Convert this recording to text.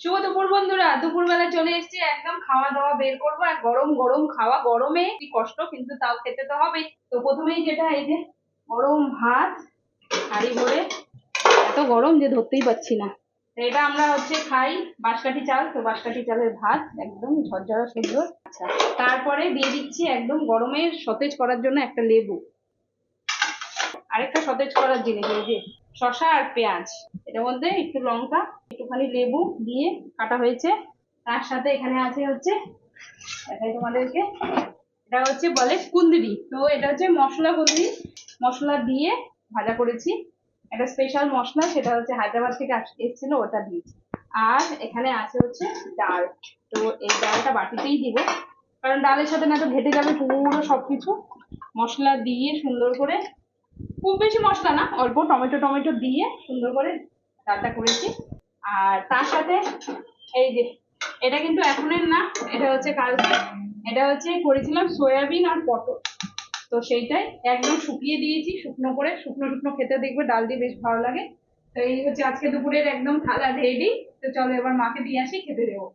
শুভ দুপুর বন্ধুরা, দুপুরবেলা চলে এসেছি, একদম খাওয়া দাওয়া বের করবো। আর গরম গরম খাওয়া, গরমে কি কষ্ট, কিন্তু তাও খেতে তো হবেই। তো প্রথমেই যেটা, এই যে গরম ভাত হাঁড়ি ভরে, এত গরম যে ধরতেই পারছি না। তো এটা আমরা খাই বাঁশকাঠি চাল, তো বাঁশকাঠি চালের ভাত একদম ঝরঝরা সুন্দর। আচ্ছা, তারপরে দিয়ে দিচ্ছি একদম গরমের সতেজ করার জন্য একটা লেবু। আরেকটা সতেজ করার জিনিস, এই যে শসা আর পেঁয়াজ, এটার মধ্যে একটু লঙ্কা, একটুখানি লেবু দিয়ে কাটা হয়েছে। তার সাথে এখানে আছে দেখাই তোমাদেরকে, এটা বলে কুন্দ্রি। তো এটা মশলা কুন্দ্রি, মশলা দিয়ে ভাজা করেছি। একটা স্পেশাল মশলা, সেটা হায়দ্রাবাদ থেকে এসেছিল, ওটা দিয়েছি। আর এখানে আছে ডাল। তো এই ডালটা বাটিতেই দিব, কারণ ডালের সাথে না তো ঘেটে যাবে পুরো সবকিছু। মশলা দিয়ে সুন্দর করে, খুব বেশি মশলা না, অল্প টমেটো টমেটো দিয়ে সুন্দর করে ডালটা করেছি। আর তার সাথে এই যে, এটা কিন্তু এখনের না, এটা কালকে। এটা করেছিলাম সয়াবিন আর পটল। তো সেইটাই একদম শুকিয়ে দিয়েছি, শুকনো করে, শুকনো শুকনো খেতে দেখবে ডাল দিয়ে বেশ ভালো লাগে। তো এই আজকে দুপুরের একদম থালা রেডি। তো চলো এবার মাকে দিয়ে আসি, খেতে দেবো।